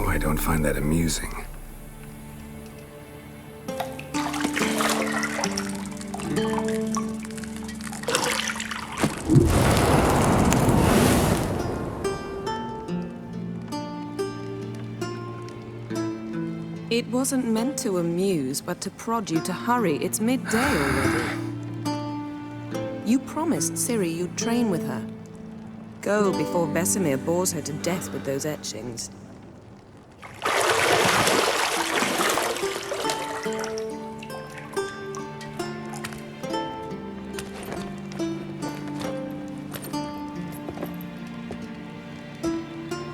I don't find that amusing. It wasn't meant to amuse, but to prod you to hurry. It's midday already. You promised Ciri you'd train with her. Go before Vesemir bores her to death with those etchings.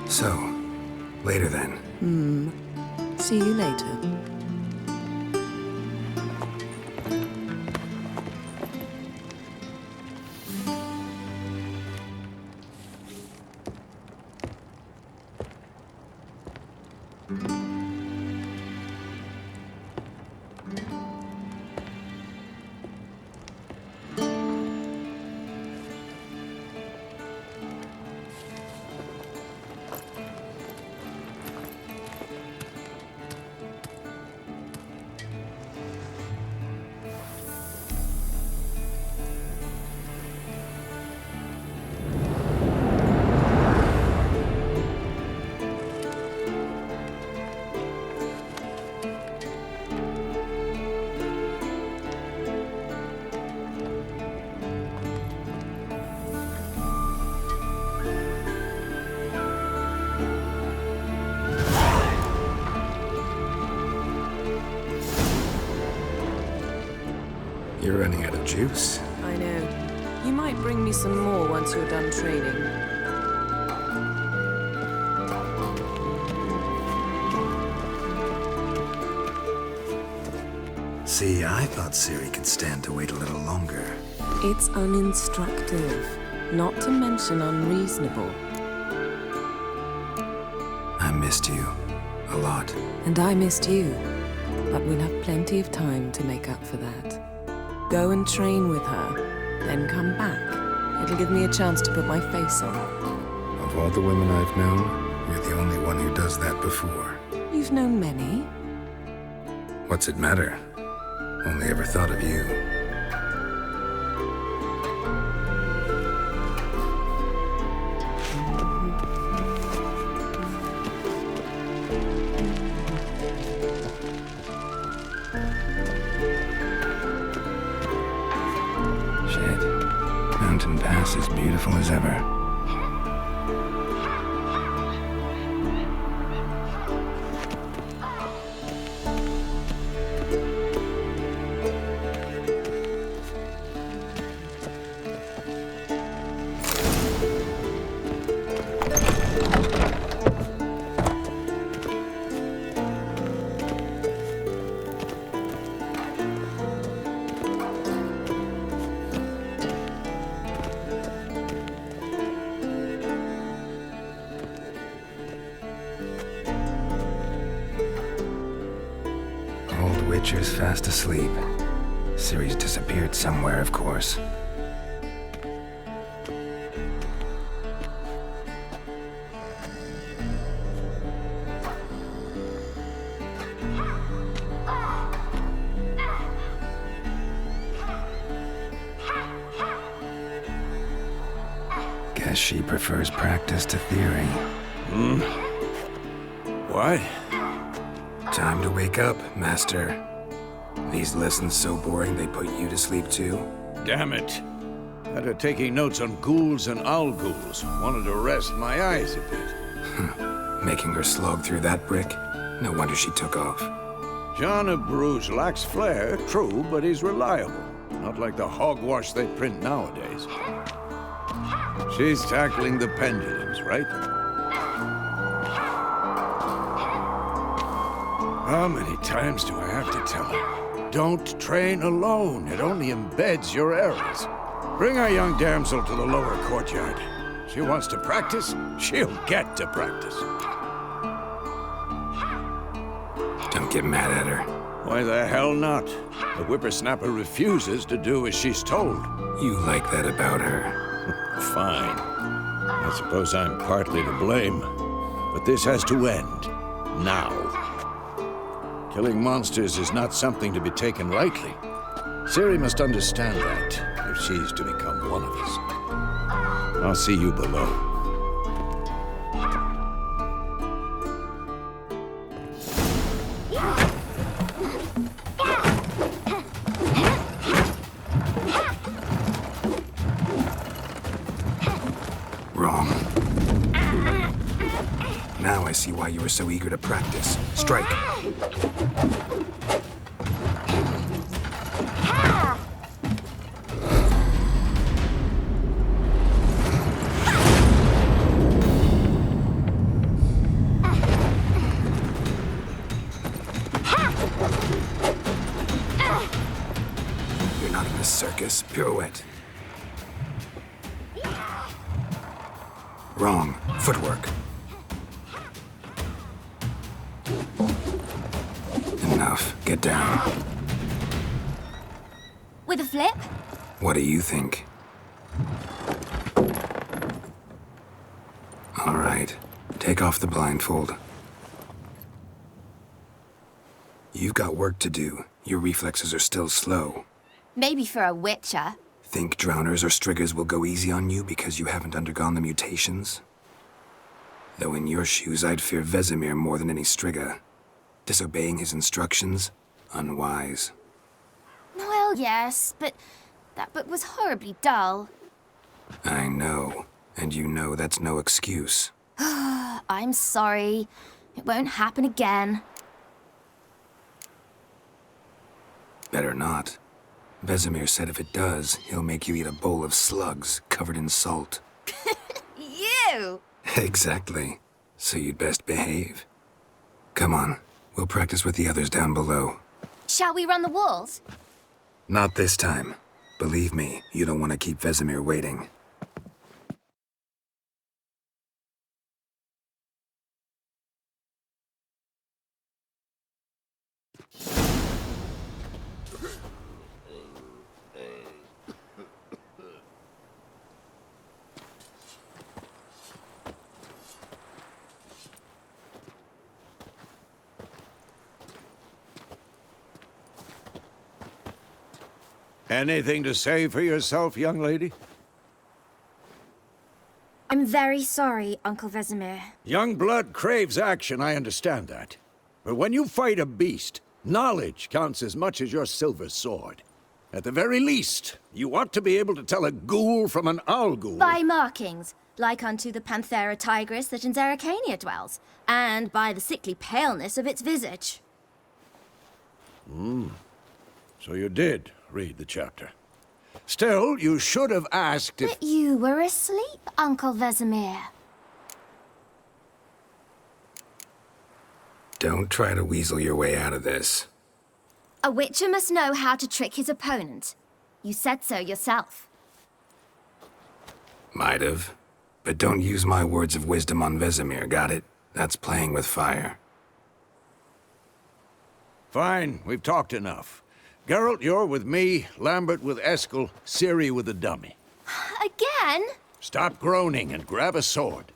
So, later then. See you later. You're running out of juice. I know. You might bring me some more once you're done training. See, I thought Ciri could stand to wait a little longer. It's uninstructive, not to mention unreasonable. I missed you. A lot. And I missed you. But we'll have plenty of time to make up for that. Go and train with her, then come back. It'll give me a chance to put my face on. Of all the women I've known, you're the only one who does that before. You've known many. What's it matter? Only ever thought of you. Mountain Pass as beautiful as ever. Witcher's fast asleep. Ciri's disappeared somewhere, of course. Guess she prefers practice to theory. What? Time to wake up, Master. These lessons so boring they put you to sleep too? Damn it. After taking notes on ghouls and owl ghouls, wanted to rest my eyes a bit. Making her slog through that brick? No wonder she took off. John of Bruges lacks flair, true, but he's reliable. Not like the hogwash they print nowadays. She's tackling the pendulums, right? How many times do I have to tell her? Don't train alone. It only embeds your errors. Bring our young damsel to the lower courtyard. She wants to practice, she'll get to practice. Don't get mad at her. Why the hell not? The whippersnapper refuses to do as she's told. You like that about her. Fine. I suppose I'm partly to blame. But this has to end. Now. Killing monsters is not something to be taken lightly. Ciri must understand that, if she's to become one of us. I'll see you below. Wrong. Now I see why you were so eager to practice. Strike. You're not in a circus. Pirouette. Wrong. Footwork. Enough. Get down. With a flip? What do you think? All right. Take off the blindfold. You've got work to do. Your reflexes are still slow. Maybe for a witcher. Think drowners or striggers will go easy on you because you haven't undergone the mutations? Though in your shoes, I'd fear Vesemir more than any strigger. Disobeying his instructions? Unwise. Well, yes, but that book was horribly dull. I know. And you know that's no excuse. I'm sorry. It won't happen again. Better not. Vesemir said if it does, he'll make you eat a bowl of slugs covered in salt. You! Exactly. So you'd best behave. Come on. We'll practice with the others down below. Shall we run the walls? Not this time. Believe me, you don't want to keep Vesemir waiting. Anything to say for yourself, young lady? I'm very sorry, Uncle Vesemir. Young blood craves action, I understand that. But when you fight a beast, knowledge counts as much as your silver sword. At the very least, you ought to be able to tell a ghoul from an owl ghoul. By markings, like unto the Panthera tigris that in Zerrikania dwells, and by the sickly paleness of its visage. So you did read the chapter. Still, you should have asked if... But you were asleep, Uncle Vesemir. Don't try to weasel your way out of this. A witcher must know how to trick his opponent. You said so yourself. Might have. But don't use my words of wisdom on Vesemir, got it? That's playing with fire. Fine, we've talked enough. Geralt, you're with me, Lambert with Eskel, Ciri with the dummy. Again? Stop groaning and grab a sword.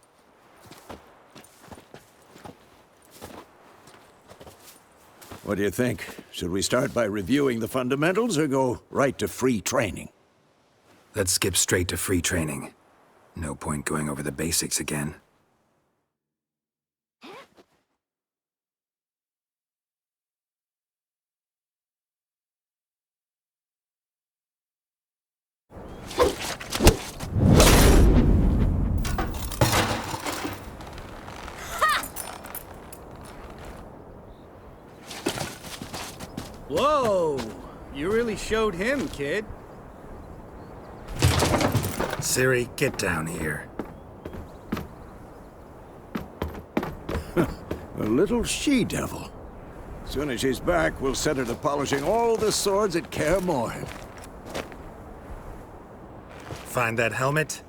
What do you think? Should we start by reviewing the fundamentals or go right to free training? Let's skip straight to free training. No point going over the basics again. Whoa! You really showed him, kid. Ciri, get down here. A little she-devil. As soon as she's back, we'll set her to polishing all the swords at Kaermorhen. Find that helmet?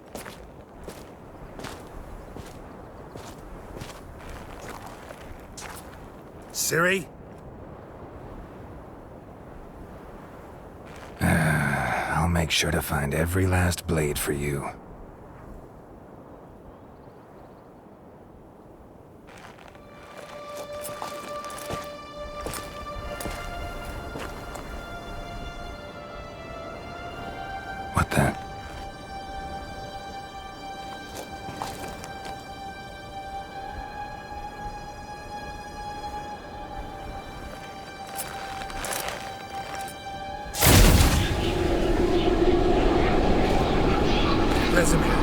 Ciri? I'll make sure to find every last blade for you. What the? Vesemir.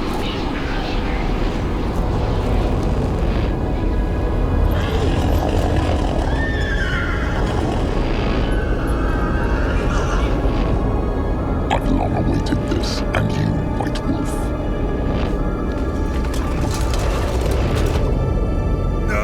I've long awaited this, and you, White Wolf. No!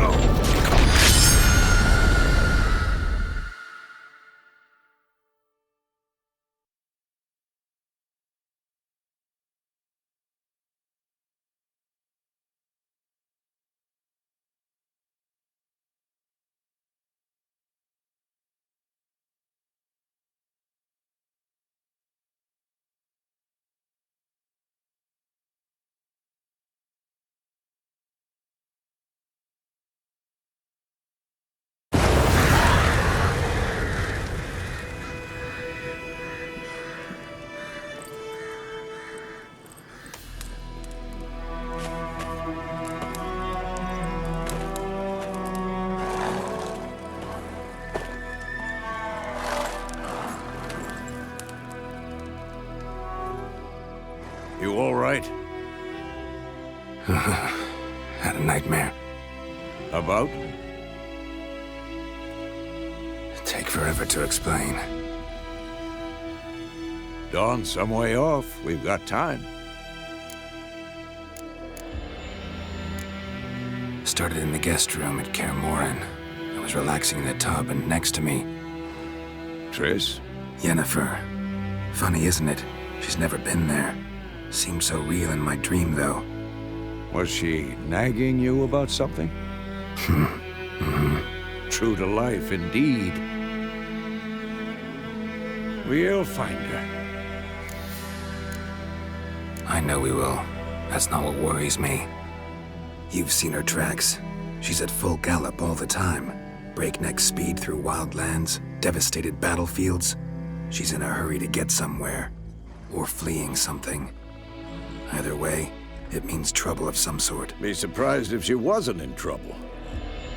You all right? Had a nightmare. About? Take forever to explain. Dawn's some way off. We've got time. Started in the guest room at Kaermorhen. I was relaxing in the tub, and next to me, Triss? Yennefer. Funny, isn't it? She's never been there. Seemed so real in my dream, though. Was she nagging you about something? True to life, indeed. We'll find her. I know we will. That's not what worries me. You've seen her tracks. She's at full gallop all the time. Breakneck speed through wildlands, devastated battlefields. She's in a hurry to get somewhere. Or fleeing something. Either way, it means trouble of some sort. Be surprised if she wasn't in trouble.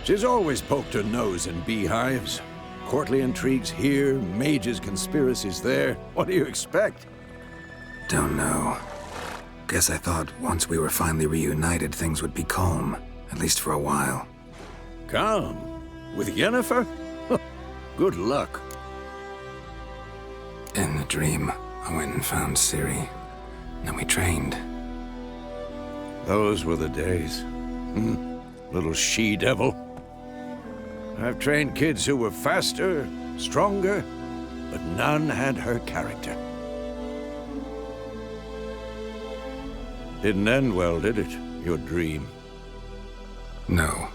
She's always poked her nose in beehives. Courtly intrigues here, mages' conspiracies there. What do you expect? Don't know. Guess I thought once we were finally reunited, things would be calm. At least for a while. Calm? With Yennefer? Good luck. In the dream, I went and found Ciri. Then we trained. Those were the days. Little she-devil. I've trained kids who were faster, stronger, but none had her character. Didn't end well, did it? Your dream? No.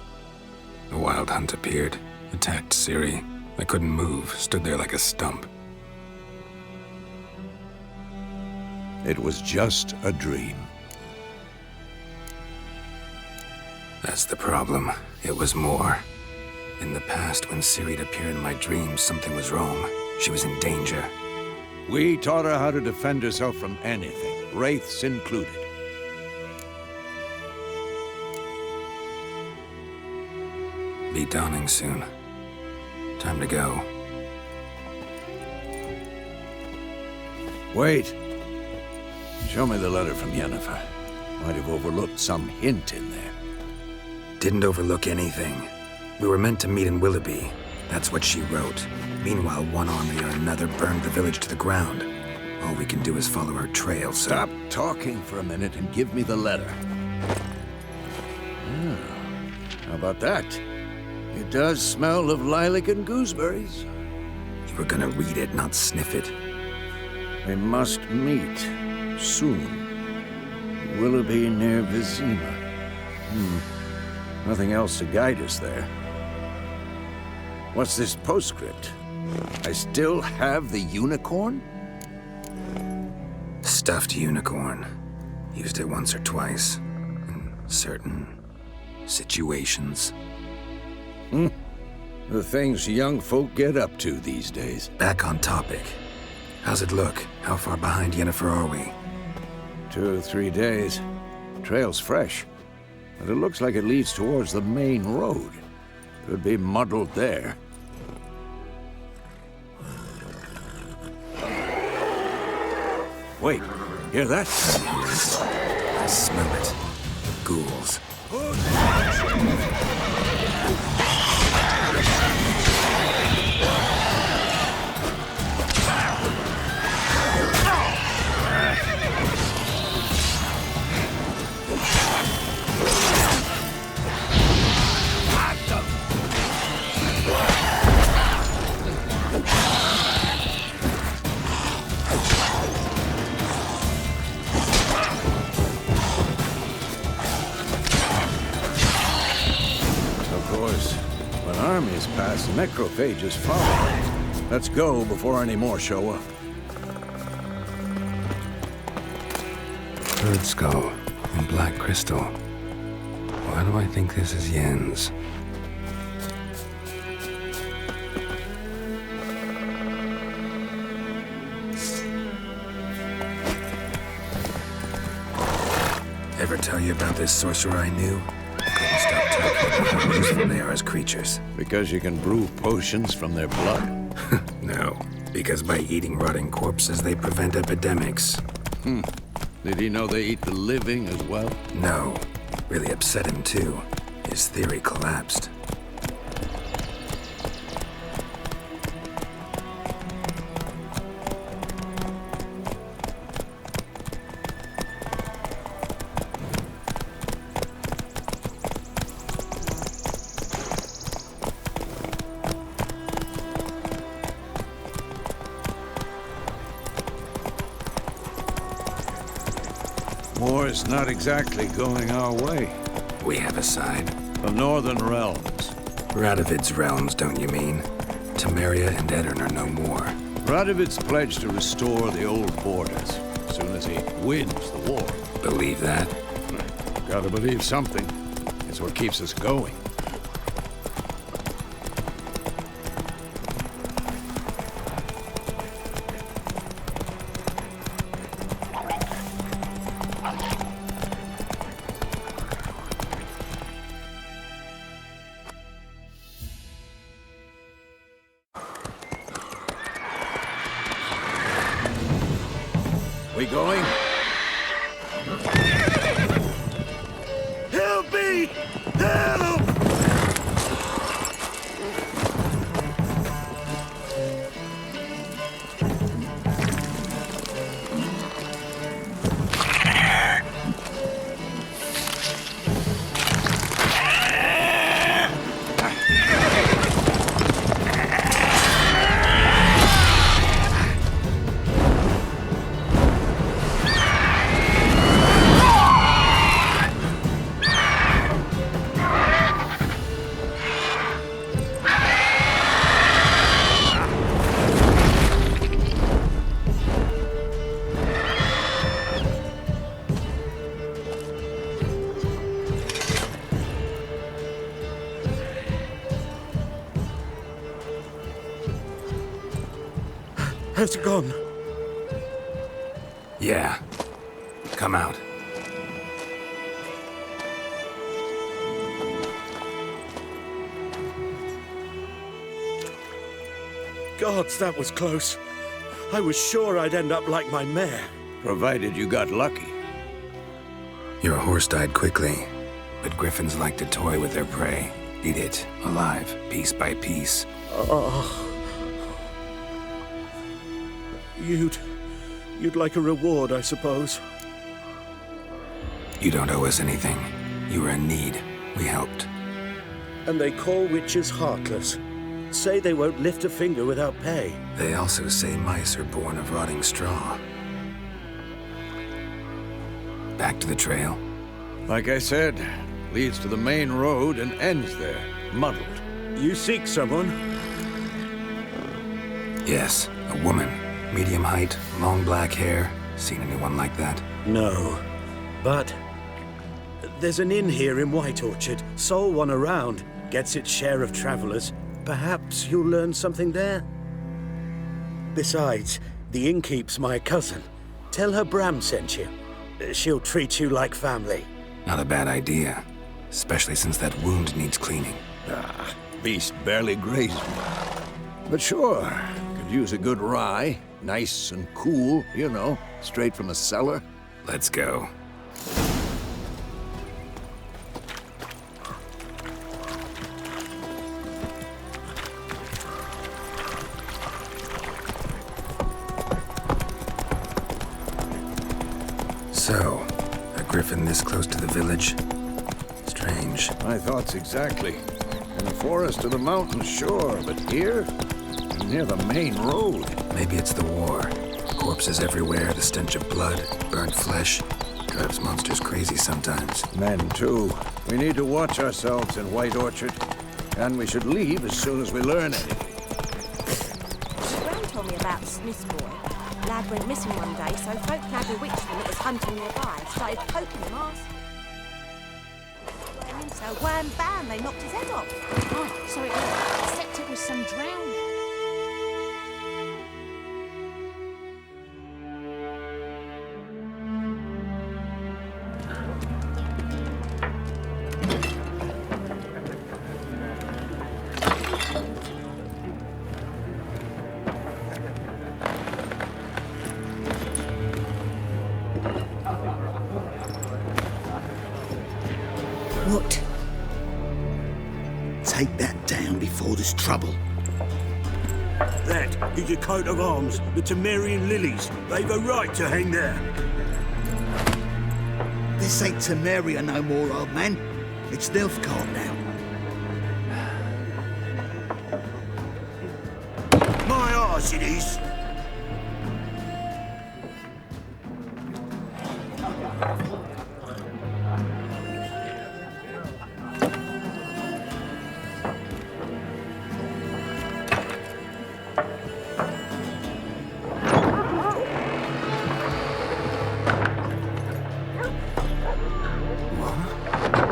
The wild hunt appeared, attacked Ciri. I couldn't move, stood there like a stump. It was just a dream. That's the problem. It was more. In the past, when Ciri'd appear in my dreams, something was wrong. She was in danger. We taught her how to defend herself from anything, wraiths included. Be dawning soon. Time to go. Wait. Show me the letter from Yennefer. Might have overlooked some hint in there. Didn't overlook anything. We were meant to meet in Willoughby. That's what she wrote. Meanwhile, one army or another burned the village to the ground. All we can do is follow her trail, so... Stop talking for a minute and give me the letter. How about that? It does smell of lilac and gooseberries. You were gonna read it, not sniff it. We must meet soon. Willoughby near Vesemir. Nothing else to guide us there. What's this postscript? I still have the unicorn? Stuffed unicorn. Used it once or twice. In certain situations. The things young folk get up to these days. Back on topic. How's it look? How far behind Yennefer are we? 2 or 3 days. Trail's fresh, but it looks like it leads towards the main road. Could be muddled there. Wait, hear that? I smell it. Ghouls. Armies pass, necrophages follow. Let's go before any more show up. Bird skull and black crystal. Why do I think this is Yen's? Ever tell you about this sorcerer I knew? Couldn't stop talking about how useful they are as creatures. Because you can brew potions from their blood? No, because by eating rotting corpses, they prevent epidemics. Did he know they eat the living as well? No. Really upset him, too. His theory collapsed. War's not exactly going our way. We have a side. The Northern Realms. Radovid's realms, don't you mean? Temeria and Edirn are no more. Radovid's pledged to restore the old borders as soon as he wins the war. Believe that? Gotta believe something. It's what keeps us going. We going? Help me! Help! Has it gone? Yeah. Come out. Gods, that was close. I was sure I'd end up like my mare. Provided you got lucky. Your horse died quickly, but griffins like to toy with their prey. Eat it, alive, piece by piece. Oh. You'd like a reward, I suppose. You don't owe us anything. You were in need. We helped. And they call witches heartless. Say they won't lift a finger without pay. They also say mice are born of rotting straw. Back to the trail. Like I said, leads to the main road and ends there, muddled. You seek someone? Yes, a woman. Medium height, long black hair. Seen anyone like that? No. But there's an inn here in White Orchard. Sole one around. Gets its share of travelers. Perhaps you'll learn something there? Besides, the innkeep's my cousin. Tell her Bram sent you. She'll treat you like family. Not a bad idea. Especially since that wound needs cleaning. Beast barely grazed me. But sure, could use a good rye. Nice and cool, you know, straight from a cellar. Let's go. So, a griffin this close to the village? Strange. My thoughts exactly. In the forest or the mountains, sure, but here? Near the main road. Maybe it's the war. Corpses everywhere, the stench of blood, burnt flesh. Drives monsters crazy sometimes. Men, too. We need to watch ourselves in White Orchard. And we should leave as soon as we learn anything. Bram told me about the Smith's boy. Lad went missing one day, so folk nabbed a witchman that was hunting nearby. Started poking him arse. So wham bam, they knocked his head off. Oh, so it was, except it was some drowning. What? Take that down before there's trouble. That is a coat of arms, the Temerian lilies. They've a right to hang there. This ain't Temeria no more, old man. It's Nilfgaard now. My arse it is.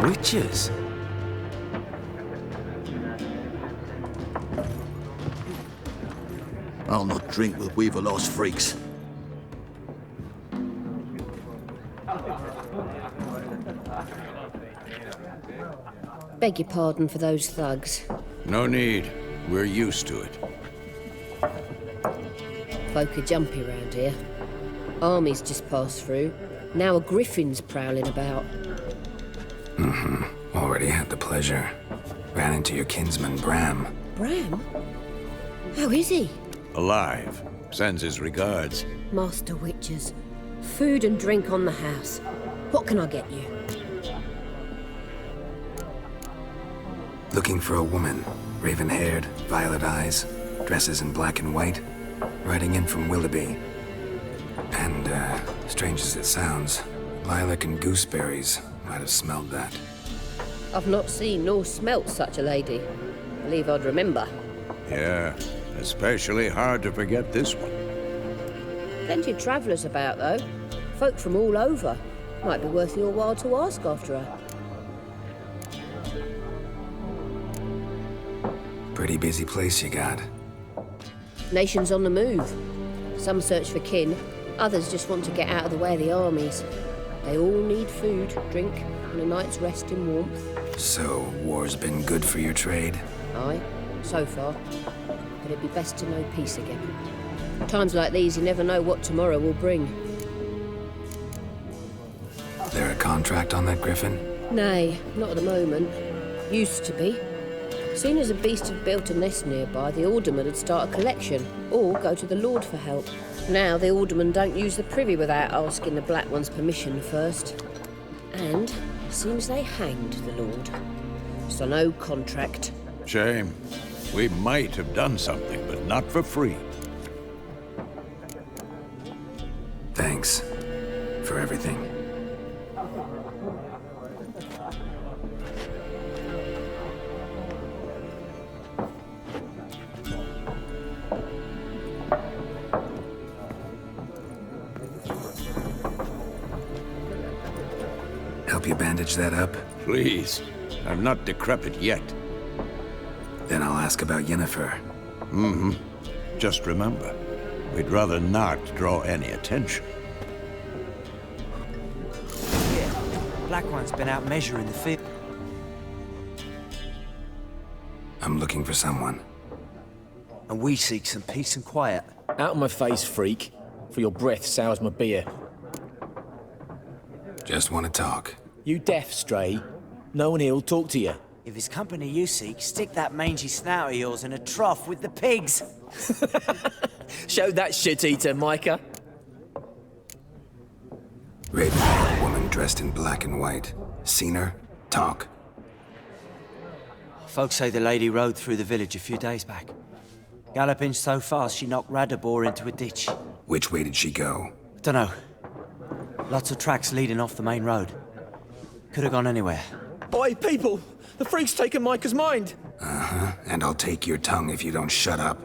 Witches? I'll not drink with weaver-lost freaks. Beg your pardon for those thugs. No need. We're used to it. Folk are jumpy round here. Armies just passed through. Now a griffin's prowling about. Already had the pleasure. Ran into your kinsman, Bram. Bram? How is he? Alive. Sends his regards. Master Witchers. Food and drink on the house. What can I get you? Looking for a woman. Raven-haired, violet eyes, dresses in black and white. Riding in from Willoughby. And, strange as it sounds, lilac and gooseberries might have smelled that. I've not seen nor smelt such a lady. Believe I'd remember. Yeah, especially hard to forget this one. Plenty of travellers about, though. Folk from all over. Might be worth your while to ask after her. Pretty busy place you got. Nations on the move. Some search for kin, others just want to get out of the way of the armies. They all need food, drink, and a night's rest in warmth. So, war's been good for your trade? Aye, so far. But it'd be best to know peace again. Times like these, you never know what tomorrow will bring. There a contract on that griffin? Nay, not at the moment. Used to be. Soon as a beast had built a nest nearby, the alderman would start a collection, or go to the Lord for help. Now the aldermen don't use the privy without asking the Black One's permission first. And seems they hanged the Lord. So no contract. Shame. We might have done something, but not for free. Thanks for everything. help you bandage that up? Please. I'm not decrepit yet. Then I'll ask about Yennefer. Mm-hmm. Just remember, we'd rather not draw any attention. Yeah, Black One's been out measuring the field. I'm looking for someone. And we seek some peace and quiet. Out of my face, freak. For your breath sours my beer. Just want to talk. You deaf, Stray? No one here'll talk to you. If it's company you seek, stick that mangy snout of yours in a trough with the pigs. Show that shit-eater, Micah. Raven, woman dressed in black and white. Seen her? Talk. Folks say the lady rode through the village a few days back. Galloping so fast she knocked Radabor into a ditch. Which way did she go? Dunno. Lots of tracks leading off the main road. Could have gone anywhere. Oi, people! The freak's taken Micah's mind! Uh-huh, and I'll take your tongue if you don't shut up.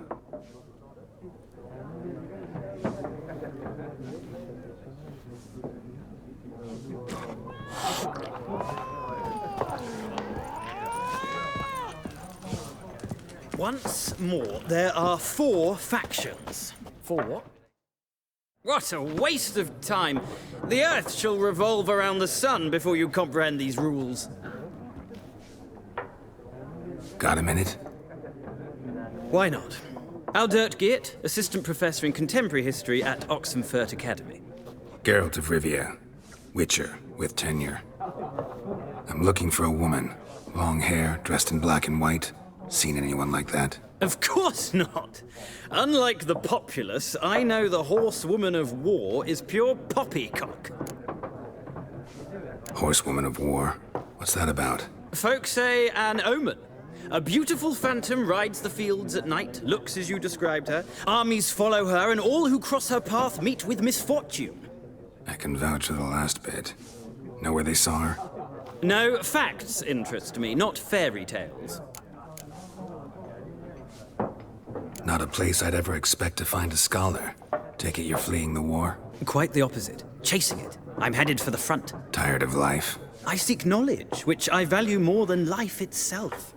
Once more, there are 4 factions. 4 what? What a waste of time! The Earth shall revolve around the sun before you comprehend these rules. Got a minute? Why not? Aldert Geert, Assistant Professor in Contemporary History at Oxenfurt Academy. Geralt of Rivia, Witcher, with tenure. I'm looking for a woman. Long hair, dressed in black and white. Seen anyone like that? Of course not! Unlike the populace, I know the horsewoman of war is pure poppycock. Horsewoman of war? What's that about? Folk say an omen. A beautiful phantom rides the fields at night, looks as you described her. Armies follow her, and all who cross her path meet with misfortune. I can vouch for the last bit. Know where they saw her? No, facts interest me, not fairy tales. Not a place I'd ever expect to find a scholar. Take it you're fleeing the war? Quite the opposite. Chasing it. I'm headed for the front. Tired of life? I seek knowledge, which I value more than life itself.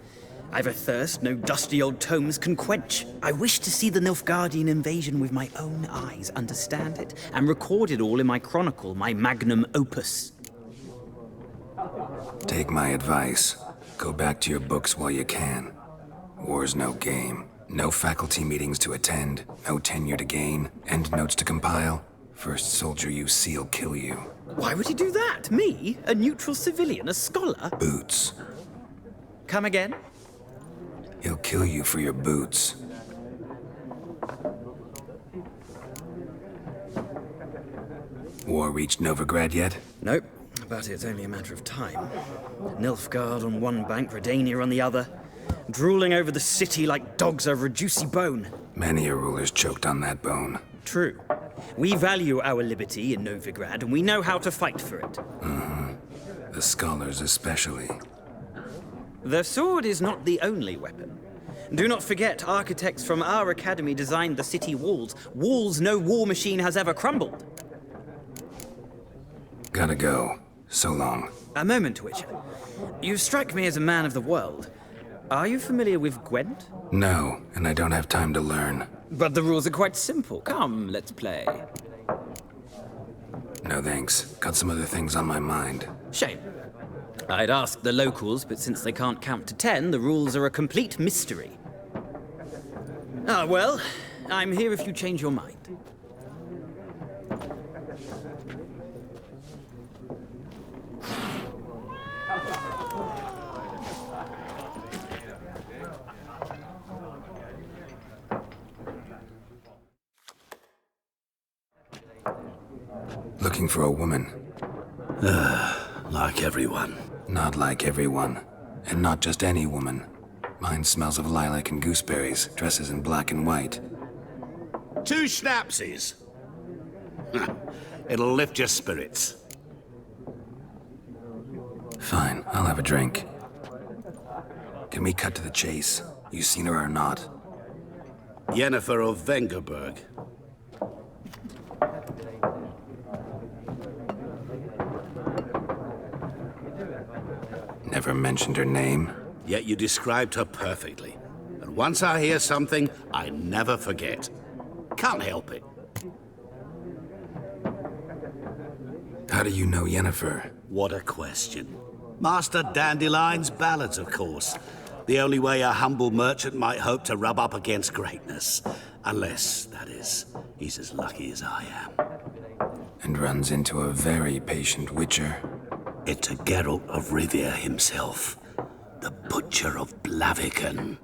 I've a thirst no dusty old tomes can quench. I wish to see the Nilfgaardian invasion with my own eyes, understand it, and record it all in my chronicle, my magnum opus. Take my advice. Go back to your books while you can. War's no game. No faculty meetings to attend, no tenure to gain, endnotes to compile. First soldier you see'll kill you. Why would he do that? Me? A neutral civilian? A scholar? Boots. Come again? He'll kill you for your boots. War reached Novigrad yet? Nope, but it's only a matter of time. Nilfgaard on one bank, Redania on the other. Drooling over the city like dogs over a juicy bone. Many a ruler's choked on that bone. True. We value our liberty in Novigrad, and we know how to fight for it. The scholars especially. The sword is not the only weapon. Do not forget, architects from our academy designed the city walls. Walls no war machine has ever crumbled. Gotta go. So long. A moment, Witcher. You strike me as a man of the world. Are you familiar with Gwent? No, and I don't have time to learn. But the rules are quite simple. Come, let's play. No thanks. Got some other things on my mind. Shame. I'd ask the locals, but since they can't count to 10, the rules are a complete mystery. Ah, well, I'm here if you change your mind. Looking for a woman. Like everyone. Not like everyone. And not just any woman. Mine smells of lilac and gooseberries, dresses in black and white. 2 schnapsies. It'll lift your spirits. Fine, I'll have a drink. Can we cut to the chase? You seen her or not? Yenneferofvengerberg. Never mentioned her name. Yet you described her perfectly. And once I hear something, I never forget. Can't help it. How do you know Yennefer? What a question. Master Dandelion's ballads, of course. The only way a humble merchant might hope to rub up against greatness. Unless, that is, he's as lucky as I am. And runs into a very patient witcher. It's a Geralt of Rivia himself. The Butcher of Blaviken.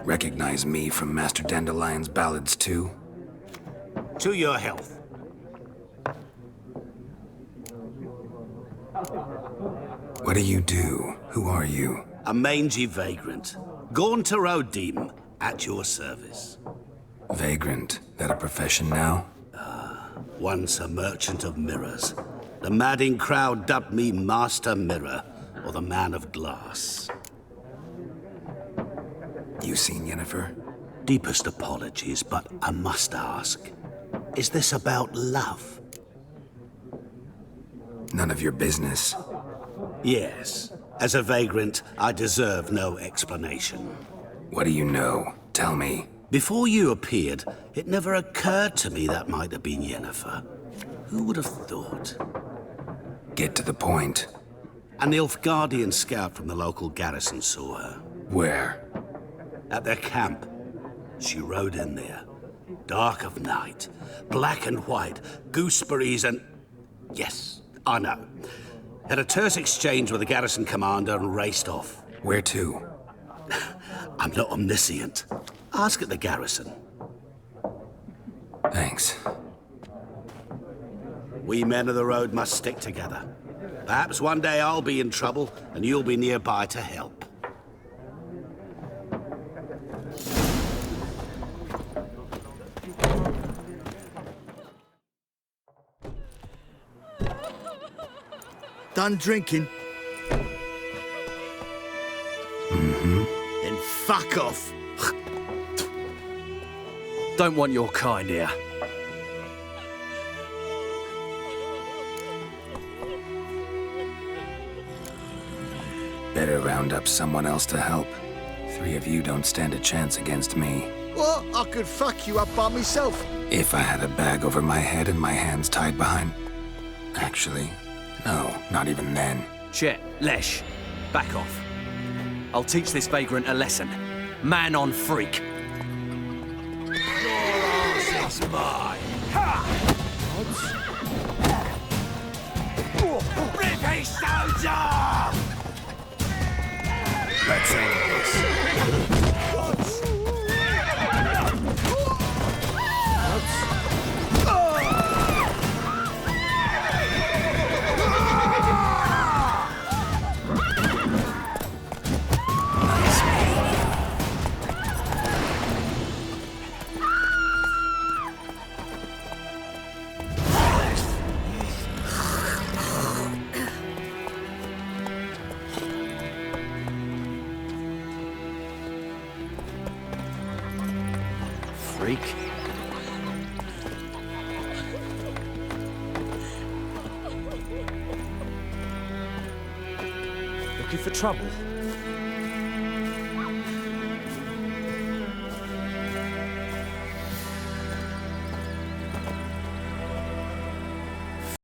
Recognize me from Master Dandelion's ballads, too? To your health. What do you do? Who are you? A mangy vagrant. Gaunter O'Deem, at your service. Vagrant? That a profession now? Once a merchant of mirrors. The madding crowd dubbed me Master Mirror, or the Man of Glass. You seen Yennefer? Deepest apologies, but I must ask. Is this about love? None of your business. Yes. As a vagrant, I deserve no explanation. What do you know? Tell me. Before you appeared, it never occurred to me that might have been Yennefer. Who would have thought? Get to the point. A Nilfgaardian scout from the local garrison saw her. Where? At their camp. She rode in there. Dark of night. Black and white. Gooseberries and... Yes, I know. Had a terse exchange with the garrison commander and raced off. Where to? I'm not omniscient. Ask at the garrison. Thanks. We men of the road must stick together. Perhaps one day I'll be in trouble and you'll be nearby to help. Done drinking? Mm-hmm. Then fuck off. Don't want your kind here. Better round up someone else to help. 3 of you don't stand a chance against me. What? I could fuck you up by myself. If I had a bag over my head and my hands tied behind... Actually, no, not even then. Shit, Lesh, back off. I'll teach this vagrant a lesson. Man on freak. It's mine. Rip his stones off! Let's end this. Freak. Looking for trouble?